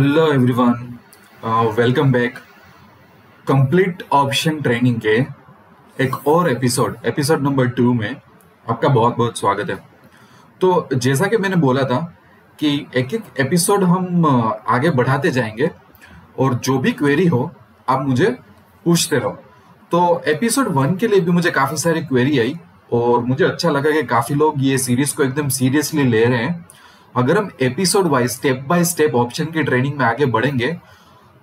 Hello everyone, welcome back. Complete option training के एक और एपिसोड नंबर 2 में आपका बहुत बहुत स्वागत है। तो जैसा कि मैंने बोला था कि एक एक एपिसोड हम आगे बढ़ाते जाएंगे और जो भी क्वेरी हो आप मुझे पूछते रहो। तो एपिसोड 1 के लिए भी मुझे काफ़ी सारी क्वेरी आई और मुझे अच्छा लगा कि काफ़ी लोग ये सीरीज को एकदम सीरियसली ले रहे हैं। अगर हम episode wise step by step option की ट्रेनिंग में आगे बढ़ेंगे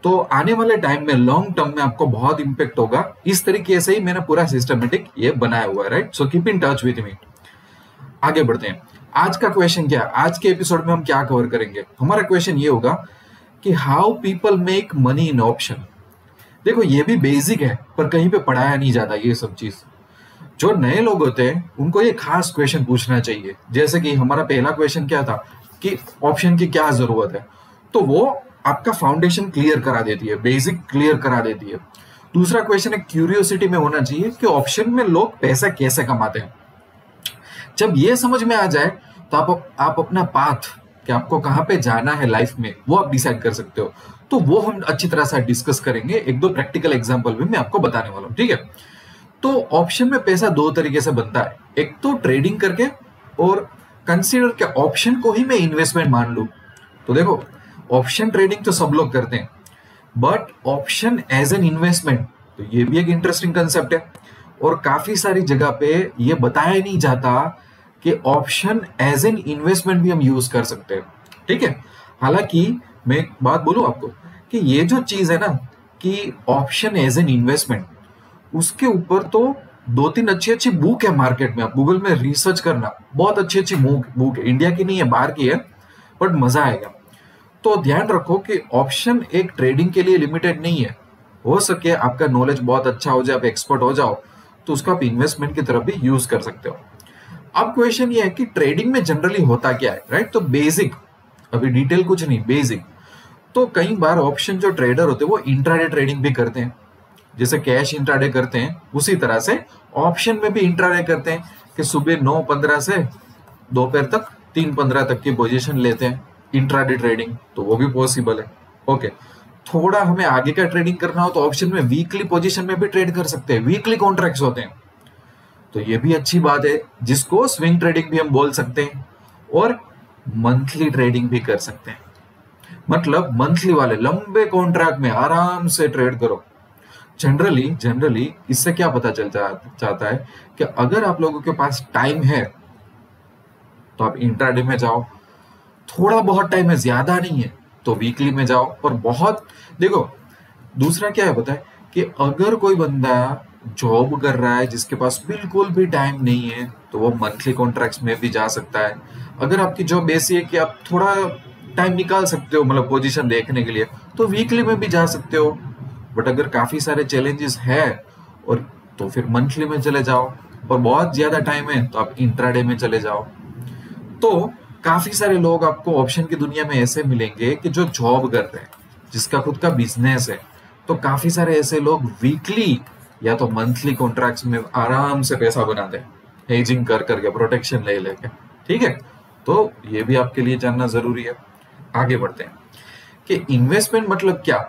तो आने वाले टाइम में लॉन्ग टर्म में आपको बहुत इंपैक्ट होगा। इस तरीके से ही मैंने पूरा सिस्टमेटिक ये बनाया हुआ है, right? So keep in touch with me. आगे बढ़ते हैं। आज का क्वेश्चन क्या है? आज के एपिसोड में हम क्या कवर करेंगे? हमारा क्वेश्चन ये होगा कि how people make money in option. देखो, ये भी बेसिक है पर कहीं पे पढ़ाया नहीं जाता ये सब चीज। जो नए लोग होते हैं उनको ये खास क्वेश्चन पूछना चाहिए। जैसे कि हमारा पहला क्वेश्चन क्या था कि ऑप्शन की क्या जरूरत है, तो वो आपका फाउंडेशन क्लियर करा देती है, बेसिक क्लियर करा देती है। दूसरा क्वेश्चन है क्यूरियोसिटी में होना चाहिए कि ऑप्शन में लोग पैसा कैसे कमाते हैं। जब ये समझ में आ जाए तो आप अपना पाथ कि आपको कहाँ पे जाना है लाइफ में वो आप डिसाइड कर सकते हो। तो वो हम अच्छी तरह से डिस्कस करेंगे। एक दो प्रैक्टिकल एग्जांपल भी मैं आपको बताने वाला हूँ, ठीक है? तो ऑप्शन में पैसा दो तरीके से बनता है। एक तो ट्रेडिंग करके, और कंसीडर के ऑप्शन को ही मैं इन्वेस्टमेंट मान लूं तो देखो, ऑप्शन ट्रेडिंग तो सब लोग करते हैं, but option as an investment तो ये भी एक इंटरेस्टिंग कंसेप्ट है। और काफी सारी जगह पे ये बताया नहीं जाता कि ऑप्शन एज एन इन्वेस्टमेंट भी हम यूज कर सकते हैं, ठीक है? हालांकि मैं एक बात बोलूं आपको कि ये जो चीज है ना कि ऑप्शन एज एन इन्वेस्टमेंट, उसके ऊपर तो दो तीन अच्छी अच्छी बुक है मार्केट में। आप गूगल में रिसर्च करना, बहुत अच्छी अच्छी बुक है। इंडिया की नहीं है, बाहर की है, बट मजा आएगा। तो ध्यान रखो कि ऑप्शन एक ट्रेडिंग के लिए लिमिटेड नहीं है। हो सके आपका नॉलेज बहुत अच्छा हो जाए, आप एक्सपर्ट हो जाओ, तो उसको आप इन्वेस्टमेंट की तरफ भी यूज कर सकते हो। अब क्वेश्चन ये है कि ट्रेडिंग में जनरली होता क्या है, राइट? तो बेसिक, अभी डिटेल कुछ नहीं, बेसिक। तो कई बार ऑप्शन जो ट्रेडर होते हैं वो इंट्राडे ट्रेडिंग भी करते हैं। जैसे कैश इंट्राडे करते हैं उसी तरह से ऑप्शन में भी इंट्राडे करते हैं कि सुबह 9:15 से दोपहर तक 3:15 तक की पोजीशन लेते हैं इंट्राडे ट्रेडिंग, तो वो भी पॉसिबल है। ओके, थोड़ा हमें आगे का ट्रेडिंग करना हो तो ऑप्शन में वीकली पोजीशन में भी ट्रेड कर सकते हैं, वीकली कॉन्ट्रैक्ट्स होते हैं, तो ये भी अच्छी बात है, जिसको स्विंग ट्रेडिंग भी हम बोल सकते हैं। और मंथली ट्रेडिंग भी कर सकते हैं, मतलब मंथली वाले लंबे कॉन्ट्रैक्ट में आराम से ट्रेड करो। जनरली इससे क्या पता चल जाता है कि अगर आप लोगों के पास टाइम है तो आप इंट्राडे में जाओ, थोड़ा बहुत टाइम है, ज्यादा नहीं है, तो वीकली में जाओ। और बहुत देखो, दूसरा क्या है पता है कि अगर कोई बंदा जॉब कर रहा है जिसके पास बिल्कुल भी टाइम नहीं है तो वो मंथली कॉन्ट्रैक्ट्स में भी जा सकता है। अगर आपकी जॉब ऐसी है कि आप थोड़ा टाइम निकाल सकते हो, मतलब पोजीशन देखने के लिए, तो वीकली में भी जा सकते हो। बट अगर काफी सारे चैलेंजेस है और तो फिर मंथली में चले जाओ, और बहुत ज्यादा टाइम है तो आप इंट्राडे में चले जाओ। तो काफी सारे लोग आपको ऑप्शन की दुनिया में ऐसे मिलेंगे कि जो जॉब कर रहे हैं, जिसका खुद का बिजनेस है। तो काफी सारे ऐसे लोग वीकली या तो मंथली कॉन्ट्रैक्ट्स में आराम से पैसा बनाते हैं, हेजिंग कर करके, प्रोटेक्शन ले लेके, ठीक है? तो ये भी आपके लिए जानना जरूरी है। आगे बढ़ते हैं कि इन्वेस्टमेंट मतलब क्या।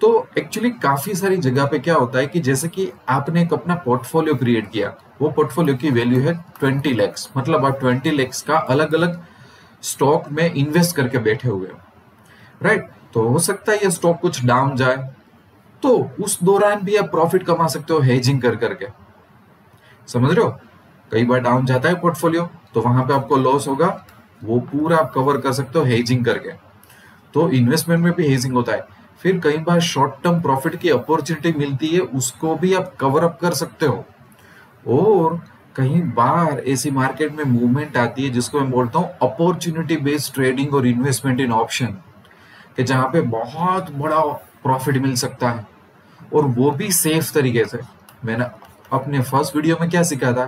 तो एक्चुअली काफी सारी जगह पे क्या होता है कि जैसे कि आपने एक अपना पोर्टफोलियो क्रिएट किया, वो पोर्टफोलियो की वैल्यू है 20 लाख, मतलब आप 20 लाख का अलग अलग स्टॉक में इन्वेस्ट करके बैठे हुए हो, राइट? तो हो सकता है ये स्टॉक कुछ डाउन जाए, तो उस दौरान भी आप प्रॉफिट कमा सकते हो हेजिंग कर करके। समझ रहे हो? कई बार डाउन जाता है पोर्टफोलियो तो वहां पे आपको लॉस होगा, वो पूरा आप कवर कर सकते हो हेजिंग करके। तो इन्वेस्टमेंट में भी हेजिंग होता है। फिर कई बार शॉर्ट टर्म प्रॉफिट की अपॉर्चुनिटी मिलती है, उसको भी आप कवर अप कर सकते हो। और कई बार ऐसी मार्केट में मूवमेंट आती है जिसको मैं बोलता हूँ अपॉर्चुनिटी बेस्ड ट्रेडिंग और इन्वेस्टमेंट इन ऑप्शन, कि जहां पे बहुत बड़ा प्रॉफिट मिल सकता है, और वो भी सेफ तरीके से। मैंने अपने फर्स्ट वीडियो में क्या सीखा था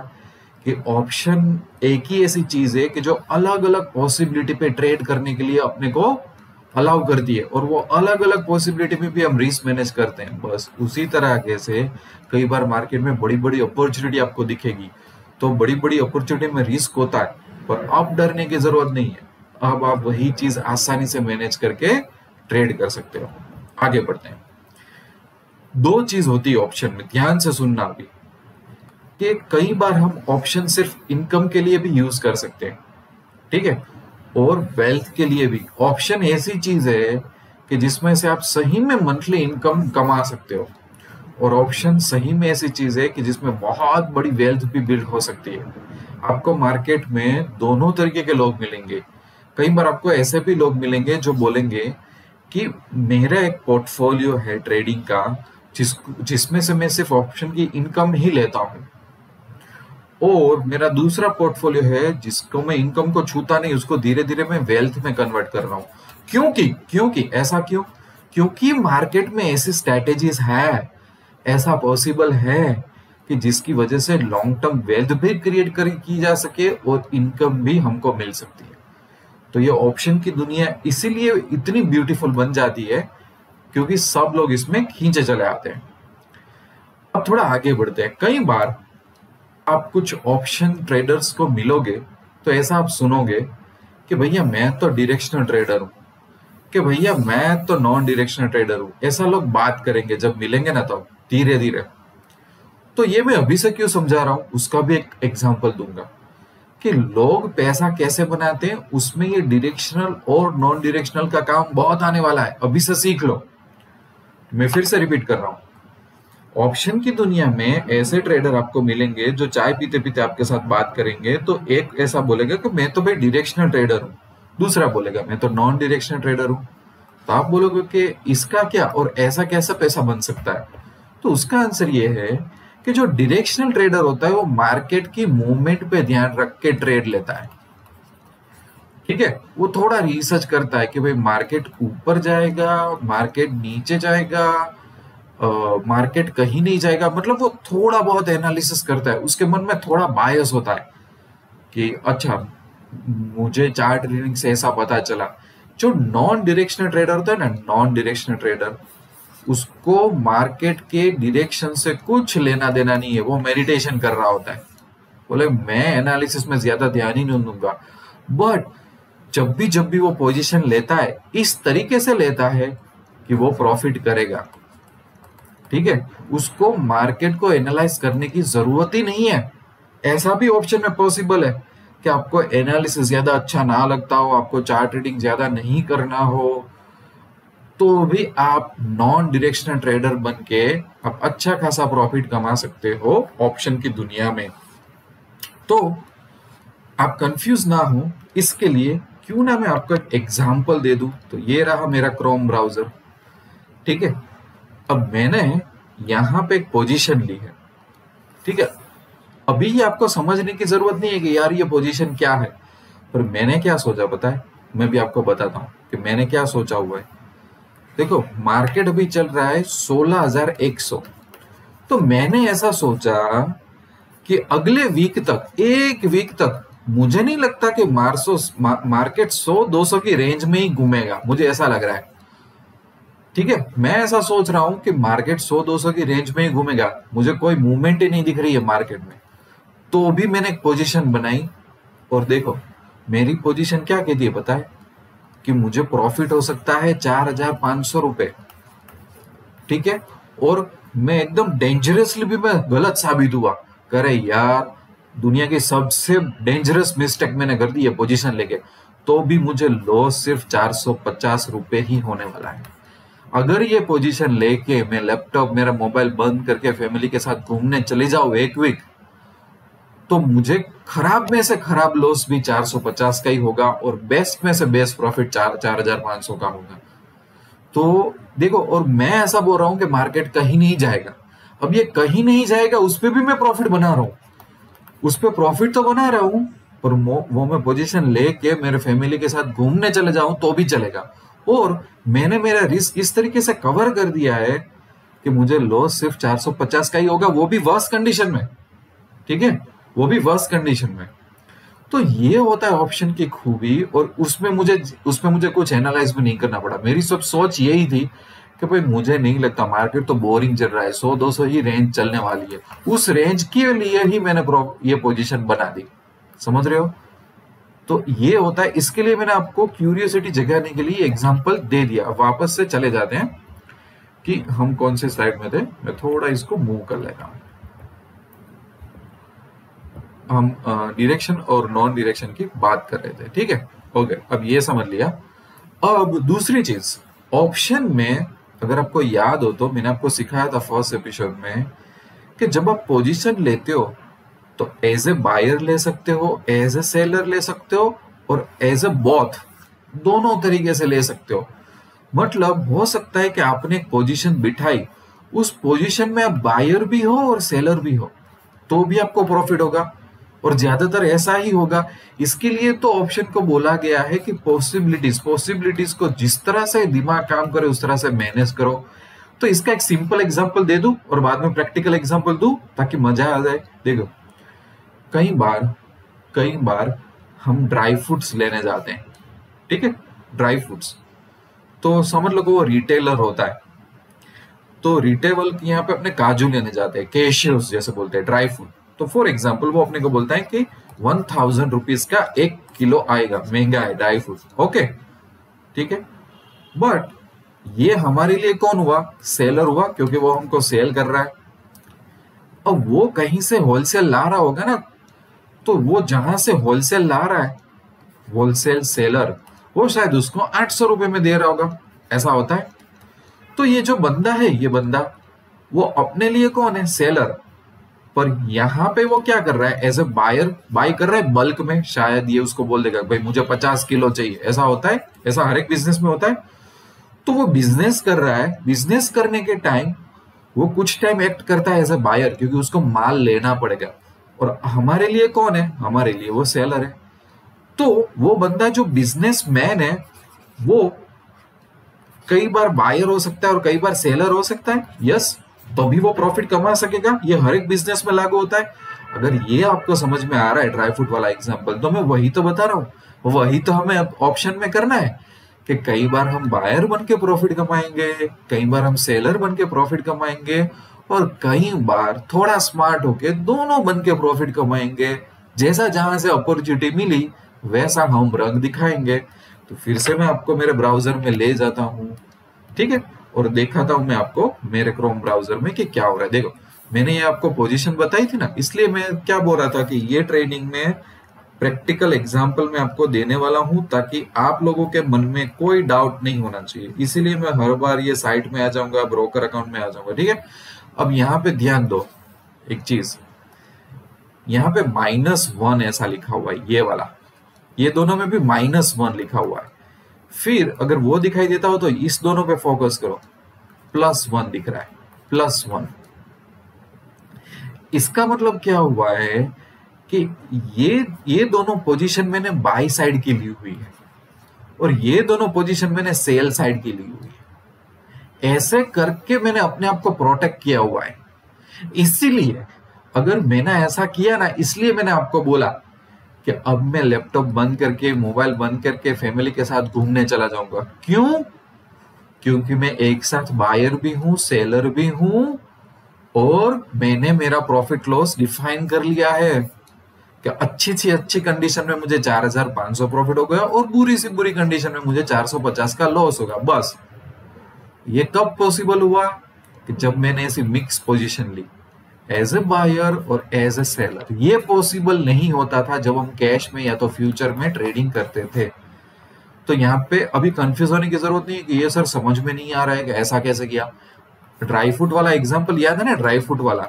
कि ऑप्शन एक ही ऐसी चीज है कि जो अलग अलग पॉसिबिलिटी पे ट्रेड करने के लिए अपने को अलाउ करती है, और वो अलग अलग पॉसिबिलिटी में भी हम रिस्क मैनेज करते हैं। बस उसी तरह से कई बार मार्केट में बड़ी बड़ी अपॉर्चुनिटी आपको दिखेगी, तो बड़ी बड़ी अपॉर्चुनिटी में रिस्क होता है, पर अब डरने की जरूरत नहीं है। अब आप वही चीज आसानी से मैनेज करके ट्रेड कर सकते हो। आगे बढ़ते हैं। दो चीज होती है ऑप्शन में, ध्यान से सुनना अभी, कि कई बार हम ऑप्शन सिर्फ इनकम के लिए भी यूज कर सकते हैं, ठीक है, और वेल्थ के लिए भी। ऑप्शन ऐसी चीज है कि जिसमें से आप सही में मंथली इनकम कमा सकते हो, और ऑप्शन सही में ऐसी चीज है कि जिसमें बहुत बड़ी वेल्थ भी बिल्ड हो सकती है। आपको मार्केट में दोनों तरीके के लोग मिलेंगे। कई बार आपको ऐसे भी लोग मिलेंगे जो बोलेंगे कि मेरा एक पोर्टफोलियो है ट्रेडिंग का, जिसमें से मैं सिर्फ ऑप्शन की इनकम ही लेता हूं, और मेरा दूसरा पोर्टफोलियो है जिसको मैं इनकम को छूता नहीं, उसको धीरे धीरे मैं वेल्थ में कन्वर्ट कर रहा हूं। क्योंकि ऐसा क्यों? क्योंकि मार्केट में ऐसी स्ट्रैटेजीज है, ऐसा पॉसिबल है कि जिसकी वजह से लॉन्ग टर्म वेल्थ भी क्रिएट की जा सके और इनकम भी हमको मिल सकती है। तो ये ऑप्शन की दुनिया इसीलिए इतनी ब्यूटीफुल बन जाती है क्योंकि सब लोग इसमें खींचे चले आते हैं। अब थोड़ा आगे बढ़ते हैं। कई बार आप कुछ ऑप्शन ट्रेडर्स को मिलोगे तो ऐसा आप सुनोगे कि भैया मैं तो डायरेक्शनल ट्रेडर हूं, कि भैया मैं तो नॉन डायरेक्शनल ट्रेडर हूं। ऐसा लोग बात करेंगे जब मिलेंगे ना, तो धीरे धीरे। तो ये मैं अभी से क्यों समझा रहा हूं, उसका भी एक एग्जांपल दूंगा कि लोग पैसा कैसे बनाते हैं। उसमें ये डायरेक्शनल और नॉन डायरेक्शनल का काम बहुत आने वाला है, अभी से सीख लो। मैं फिर से रिपीट कर रहा हूं, ऑप्शन की दुनिया में ऐसे ट्रेडर आपको मिलेंगे जो चाय पीते पीते आपके साथ बात करेंगे। तो एक ऐसा बोलेगा कि मैं तो भाई डायरेक्शनल ट्रेडर हूं, दूसरा बोलेगा मैं तो नॉन डायरेक्शनल ट्रेडर हूं। तो आप बोलोगे कि इसका क्या और ऐसा कैसा पैसा बन सकता है? तो उसका आंसर ये है कि जो डायरेक्शनल ट्रेडर होता है वो मार्केट की मूवमेंट पे ध्यान रख के ट्रेड लेता है, ठीक है। वो थोड़ा रिसर्च करता है कि भाई मार्केट ऊपर जाएगा, मार्केट नीचे जाएगा, मार्केट कहीं नहीं जाएगा। मतलब वो थोड़ा बहुत एनालिसिस करता है, उसके मन में थोड़ा बायस होता है कि अच्छा मुझे चार्ट रीडिंग से ऐसा पता चला। जो नॉन डायरेक्शनल ट्रेडर होता है ना, नॉन डायरेक्शनल ट्रेडर, उसको मार्केट के डायरेक्शन से कुछ लेना देना नहीं है। वो मेडिटेशन कर रहा होता है, बोले मैं एनालिसिस में ज्यादा ध्यान ही नहीं दूंगा। बट जब भी वो पोजीशन लेता है, इस तरीके से लेता है कि वो प्रॉफिट करेगा, ठीक है। उसको मार्केट को एनालाइज करने की जरूरत ही नहीं है। ऐसा भी ऑप्शन में पॉसिबल है कि आपको एनालिसिस ज्यादा अच्छा ना लगता हो, आपको चार्ट रीडिंग ज्यादा नहीं करना हो, तो भी आप नॉन डायरेक्शनल ट्रेडर बन के आप अच्छा खासा प्रॉफिट कमा सकते हो ऑप्शन की दुनिया में। तो आप कंफ्यूज ना हो, इसके लिए क्यों ना मैं आपको एक एग्जांपल दे दूं। तो ये रहा मेरा क्रोम ब्राउजर, ठीक है। अब मैंने यहां पे एक पोजीशन ली है, ठीक है। अभी ये आपको समझने की जरूरत नहीं है कि यार ये पोजीशन क्या है, पर मैंने क्या सोचा पता है? मैं भी आपको बताता हूं कि मैंने क्या सोचा हुआ है। देखो मार्केट अभी चल रहा है 16,100। तो मैंने ऐसा सोचा कि अगले वीक तक, एक वीक तक, मुझे नहीं लगता कि मार्केट 100-200 की रेंज में ही घूमेगा, मुझे ऐसा लग रहा है, ठीक है। मैं ऐसा सोच रहा हूं कि मार्केट 100-200 की रेंज में ही घूमेगा, मुझे कोई मूवमेंट ही नहीं दिख रही है मार्केट में। तो भी मैंने एक पोजीशन बनाई, और देखो मेरी पोजीशन क्या कहती है पता है? कि मुझे प्रॉफिट हो सकता है 4,500 रुपए, ठीक है। और मैं एकदम डेंजरसली भी मैं गलत साबित हुआ, करे यार दुनिया की सबसे डेंजरस मिस्टेक मैंने कर दी है पोजीशन लेके, तो भी मुझे लॉस सिर्फ 450 रुपए ही होने वाला है। अगर ये पोजीशन लेके मैं लैपटॉप मेरा मोबाइल बंद करके फैमिली के साथ घूमने चले जाऊं एक वीक, तो मुझे खराब में से खराब लॉस भी 450 का ही होगा, और बेस्ट में से बेस्ट प्रॉफिट 4,500 का होगा। तो देखो, और मैं ऐसा बोल रहा हूं कि मार्केट कहीं नहीं जाएगा। अब ये कहीं नहीं जाएगा उस पर भी मैं प्रॉफिट बना रहा हूं, उस पर प्रॉफिट तो बना रहा हूं, पर वो मैं पोजीशन लेके मेरे फैमिली के साथ घूमने चले जाऊं तो भी चलेगा। और मैंने मेरा रिस्क इस तरीके से कवर कर दिया है कि मुझे लॉस सिर्फ 450 का ही होगा, वो भी वर्स्ट कंडीशन में, ठीक है, वो भी वर्स्ट कंडीशन में। तो ये होता है ऑप्शन की खूबी, और उसमें मुझे कुछ एनालाइज भी नहीं करना पड़ा। मेरी सब सोच यही थी कि भाई मुझे नहीं लगता, मार्केट तो बोरिंग चल रहा है, 100-200 ही रेंज चलने वाली है, उस रेंज के लिए ही मैंने ये पोजीशन बना दी, समझ रहे हो? तो ये होता है, इसके लिए मैंने आपको क्यूरियोसिटी जगाने के लिए एग्जांपल दे दिया। वापस से चले जाते हैं कि हम कौन से स्लाइड में थे, मैं थोड़ा इसको मूव कर लेता हूं। हम डायरेक्शन और नॉन डायरेक्शन की बात कर रहे थे, ठीक है। ओके, अब ये समझ लिया। अब दूसरी चीज, ऑप्शन में अगर आपको याद हो तो मैंने आपको सिखाया था फर्स्ट एपिसोड में कि जब आप पोजीशन लेते हो तो एज ए बायर ले सकते हो, एज ए सेलर ले सकते हो, और एज ए बोथ, दोनों तरीके से ले सकते हो। मतलब हो सकता है कि आपने एक पोजीशन बिठाई, उस पोजीशन में आप बायर भी हो और सेलर भी हो, तो भी आपको प्रॉफिट होगा, और ज्यादातर ऐसा ही होगा। इसके लिए तो ऑप्शन को बोला गया है कि पॉसिबिलिटीज को जिस तरह से दिमाग काम करे उस तरह से मैनेज करो। तो इसका एक सिंपल एग्जांपल दे दूं और बाद में प्रैक्टिकल एग्जांपल दूं ताकि मजा आ जाए। देखो, कई बार हम ड्राई फ्रूट्स लेने जाते हैं, ठीक है। ड्राई फ्रूट्स तो समझ लो कि वो रिटेलर होता है, तो रिटेलर यहाँ पे अपने काजू लेने जाते हैं, कैशियर्स जैसे बोलते हैं, ड्राई फ्रूट। तो फॉर एग्जाम्पल वो अपने को बोलता है कि 1000 रुपीज का 1 किलो आएगा, महंगा है ड्राई फ्रूट, ओके, ठीक है। बट ये हमारे लिए कौन हुआ? सेलर हुआ, क्योंकि वो हमको सेल कर रहा है। अब वो कहीं से होलसेल ला रहा होगा ना, तो वो जहां से होलसेल ला रहा है, होलसेल सेलर, वो शायद उसको 800 रुपए में दे रहा होगा, ऐसा होता है। तो ये जो बंदा है, ये बंदा वो अपने लिए कौन है? सेलर। पर यहां पे वो क्या कर रहा है? एज ए बायर बाय कर रहा है बल्क में। शायद ये उसको बोल देगा भाई मुझे 50 किलो चाहिए, ऐसा होता है, ऐसा हर एक बिजनेस में होता है। तो वो बिजनेस कर रहा है, बिजनेस करने के टाइम वो कुछ टाइम एक्ट करता है एज ए बायर, क्योंकि उसको माल लेना पड़ेगा। और हमारे लिए कौन है? हमारे लिए वो सेलर है। तो वो बंदा जो बिजनेसमैन है, वो कई बार बायर हो सकता है और कई बार सेलर हो सकता है, यस। तो भी वो प्रॉफिट कमा सकेगा। ये हर एक बिजनेस में लागू होता है। अगर ये आपको समझ में आ रहा है ड्राई फ्रूट वाला एग्जांपल, तो मैं वही तो बता रहा हूँ, वही तो हमें ऑप्शन में करना है कि कई बार हम बायर बन के प्रॉफिट कमाएंगे, कई बार हम सेलर बन के प्रॉफिट कमाएंगे, और कई बार थोड़ा स्मार्ट होके दोनों बन के प्रॉफिट कमाएंगे। जैसा जहां से अपॉर्चुनिटी मिली वैसा हम रंग दिखाएंगे। तो फिर से मैं आपको मेरे ब्राउजर में ले जाता हूँ, ठीक है, और दिखाता हूं मैं आपको मेरे क्रोम ब्राउजर में कि क्या हो रहा है। देखो, मैंने ये आपको पोजीशन बताई थी ना, इसलिए मैं क्या बोल रहा था कि ये ट्रेनिंग में प्रैक्टिकल एग्जांपल मैं आपको देने वाला हूं, ताकि आप लोगों के मन में कोई डाउट नहीं होना चाहिए। इसीलिए मैं हर बार ये साइट में आ जाऊंगा, ब्रोकर अकाउंट में आ जाऊंगा, ठीक है। अब यहाँ पे ध्यान दो एक चीज, यहाँ पे -1 ऐसा लिखा हुआ है, ये वाला, ये दोनों में भी -1 लिखा हुआ है। फिर अगर वो दिखाई देता हो तो इस दोनों पे फोकस करो, +1 दिख रहा है, +1। इसका मतलब क्या हुआ है कि ये दोनों पोजीशन मैंने बाई साइड की ली हुई है और ये दोनों पोजीशन मैंने सेल साइड की ली हुई है। ऐसे करके मैंने अपने आप को प्रोटेक्ट किया हुआ है। इसीलिए अगर मैंने ऐसा किया ना, इसलिए मैंने आपको बोला कि अब मैं लैपटॉप बंद करके, मोबाइल बंद करके फैमिली के साथ घूमने चला जाऊंगा। क्यों? क्योंकि मैं एक साथ बायर भी हूं, सेलर भी हूं, और मैंने मेरा प्रॉफिट लॉस डिफाइन कर लिया है कि अच्छी सी अच्छी कंडीशन में मुझे 4500 प्रॉफिट हो गया और बुरी सी बुरी कंडीशन में मुझे 450 का लॉस होगा। बस ये कब पॉसिबल हुआ? कि जब मैंने ऐसी मिक्स पोजीशन ली, एज ए बायर और एज ए सेलर। ये पॉसिबल नहीं होता था जब हम कैश में या तो फ्यूचर में ट्रेडिंग करते थे। तो यहाँ पे अभी कंफ्यूज होने की जरूरत नहीं है कि ये सर समझ में नहीं आ रहा है कि ऐसा कैसे किया। ड्राई फ्रूट वाला एग्जांपल याद है ना, ड्राई फ्रूट वाला,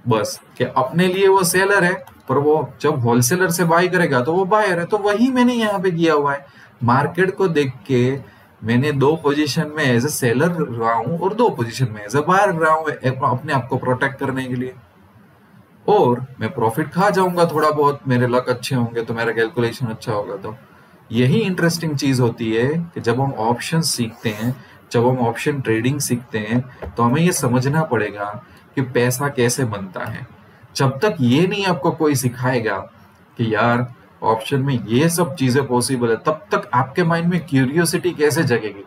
बस कि अपने लिए वो सेलर है, पर वो जब होलसेलर से बाय करेगा तो वो बायर है। तो वही मैंने यहाँ पे किया हुआ है। मार्केट को देख के मैंने 2 पोजीशन में एज ए सेलर रहा हूं और 2 पोजीशन में एज ए बायर रहा हूं, अपने आप को प्रोटेक्ट करने के लिए। और मैं प्रॉफिट खा जाऊंगा थोड़ा बहुत, मेरे लक अच्छे होंगे तो मेरा कैलकुलेशन अच्छा होगा। तो यही इंटरेस्टिंग चीज होती है कि जब हम ऑप्शन सीखते हैं, जब हम ऑप्शन ट्रेडिंग सीखते हैं, तो हमें ये समझना पड़ेगा कि पैसा कैसे बनता है। जब तक ये नहीं आपको कोई सिखाएगा कि यार ऑप्शन में ये सब चीजें पॉसिबल है, तब तक आपके माइंड में क्यूरियोसिटी कैसे जगेगी,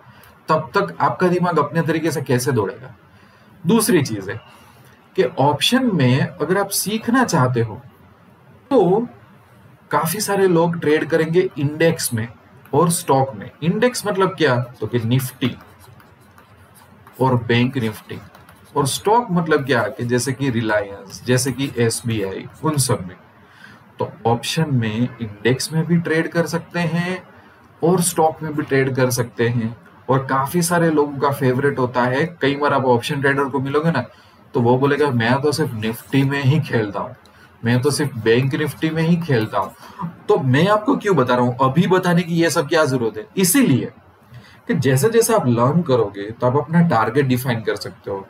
तब तक आपका दिमाग अपने तरीके से कैसे दौड़ेगा। दूसरी चीज है कि ऑप्शन में अगर आप सीखना चाहते हो तो काफी सारे लोग ट्रेड करेंगे इंडेक्स में और स्टॉक में। इंडेक्स मतलब क्या, तो कि निफ्टी और बैंक निफ्टी, और स्टॉक मतलब क्या कि जैसे कि रिलायंस, जैसे कि एसबीआई, उन सब में। तो ऑप्शन में इंडेक्स में भी ट्रेड कर सकते हैं और स्टॉक में भी ट्रेड कर सकते हैं। और काफी सारे लोगों का फेवरेट होता है, कई बार आप ऑप्शन ट्रेडर को मिलोगे ना, तो वो बोलेगा मैं तो सिर्फ निफ्टी में ही खेलता हूँ, मैं तो सिर्फ बैंक निफ्टी में ही खेलता हूँ। तो मैं आपको क्यों बता रहा हूँ, अभी बताने की ये सब क्या जरूरत है, इसीलिए कि जैसे जैसे आप लर्न करोगे तो आप अपना टारगेट डिफाइन कर सकते हो।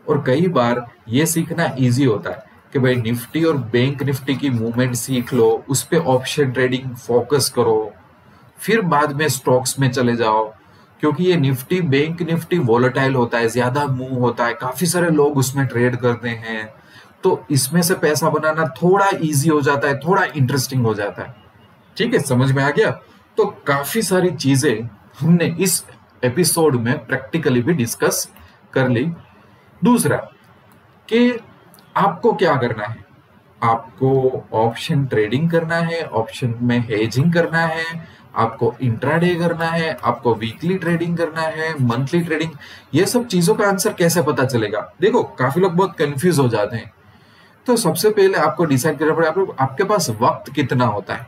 और कई बार ये सीखना इजी होता है कि भाई निफ्टी और बैंक निफ्टी की मूवमेंट सीख लो, उस पे ऑप्शन ट्रेडिंग फोकस करो, फिर बाद में स्टॉक्स में चले जाओ। क्योंकि ये निफ्टी बैंक निफ्टी वोलेटाइल होता है, ज्यादा मूव होता है, काफी सारे लोग उसमें ट्रेड करते हैं, तो इसमें से पैसा बनाना थोड़ा इजी हो जाता है, थोड़ा इंटरेस्टिंग हो जाता है। ठीक है, समझ में आ गया। तो काफी सारी चीजें हमने इस एपिसोड में प्रैक्टिकली भी डिस्कस कर ली। दूसरा कि आपको क्या करना है, आपको ऑप्शन ट्रेडिंग करना है, ऑप्शन में हेजिंग करना है, आपको इंट्राडे करना है, आपको वीकली ट्रेडिंग करना है, मंथली ट्रेडिंग, ये सब चीजों का आंसर कैसे पता चलेगा। देखो काफी लोग बहुत कंफ्यूज हो जाते हैं। तो सबसे पहले आपको डिसाइड करना पड़ेगा आपके पास वक्त कितना होता है,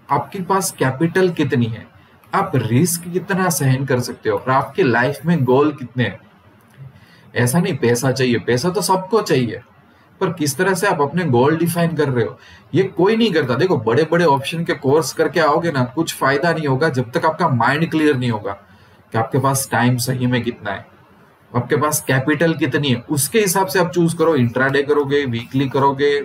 आपके पास कैपिटल कितनी है, आप रिस्क कितना सहन कर सकते हो, और आपके लाइफ में गोल कितने हैं। ऐसा नहीं पैसा चाहिए, पैसा तो सबको चाहिए, पर किस तरह से आप अपने गोल डिफाइन कर रहे हो, ये कोई नहीं करता। देखो बड़े बड़े ऑप्शन के कोर्स करके आओगे ना, कुछ फायदा नहीं होगा जब तक आपका माइंड क्लियर नहीं होगा कि आपके पास टाइम सही में कितना है, आपके पास कैपिटल कितनी है। उसके हिसाब से आप चूज करो, इंट्राडे करोगे, वीकली करोगे,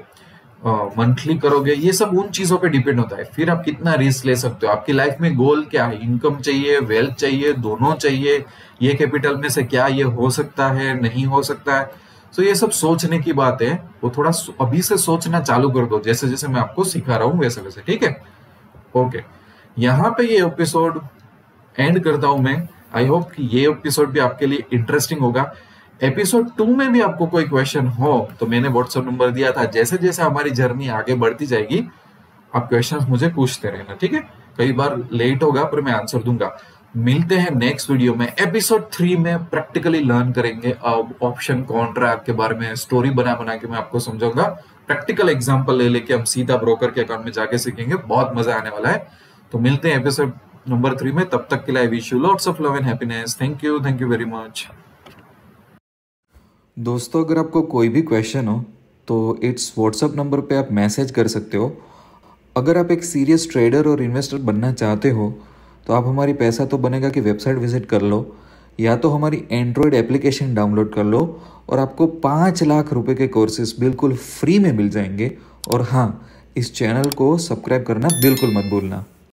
मंथली करोगे, ये सब उन चीजों पे डिपेंड होता है। फिर आप कितना रिस्क ले सकते हो, आपकी लाइफ में गोल क्या है, इनकम चाहिए, वेल्थ चाहिए, दोनों चाहिए, ये कैपिटल में से क्या ये हो सकता है, नहीं हो सकता है। तो ये सब सोचने की बात है, वो थोड़ा अभी से सोचना चालू कर दो, जैसे जैसे मैं आपको सिखा रहा हूँ वैसे वैसे। ठीक है, ओके, यहाँ पे ये एपिसोड एंड करता हूं मैं। आई होप कि ये एपिसोड भी आपके लिए इंटरेस्टिंग होगा। एपिसोड 2 में भी आपको कोई क्वेश्चन हो तो मैंने व्हाट्सएप नंबर दिया था, जैसे जैसे हमारी जर्नी आगे बढ़ती जाएगी आप क्वेश्चंस मुझे पूछते रहना। ठीक है, कई बार लेट होगा पर मैं आंसर दूंगा। मिलते हैं नेक्स्ट वीडियो में। एपिसोड 3 में प्रैक्टिकली लर्न करेंगे अब ऑप्शन कॉन्ट्रैक्ट के बारे में, स्टोरी बना बना के मैं आपको समझाऊंगा, प्रैक्टिकल एग्जांपल ले लेके हम सीधा ब्रोकर के अकाउंट में जाके सीखेंगे, बहुत मजा आने वाला है। तो मिलते हैं एपिसोड नंबर 3 में, तब तक के लिए I wish you lots of love and happiness. Thank you very much. दोस्तों अगर आपको कोई भी क्वेश्चन हो तो इट्स व्हाट्सएप नंबर पे आप मैसेज कर सकते हो। अगर आप एक सीरियस ट्रेडर और इन्वेस्टर बनना चाहते हो तो आप हमारी पैसा तो बनेगा की वेबसाइट विजिट कर लो, या तो हमारी एंड्रॉयड एप्लीकेशन डाउनलोड कर लो और आपको 5 लाख रुपए के कोर्सेज बिल्कुल फ्री में मिल जाएंगे। और हाँ, इस चैनल को सब्सक्राइब करना बिल्कुल मत भूलना।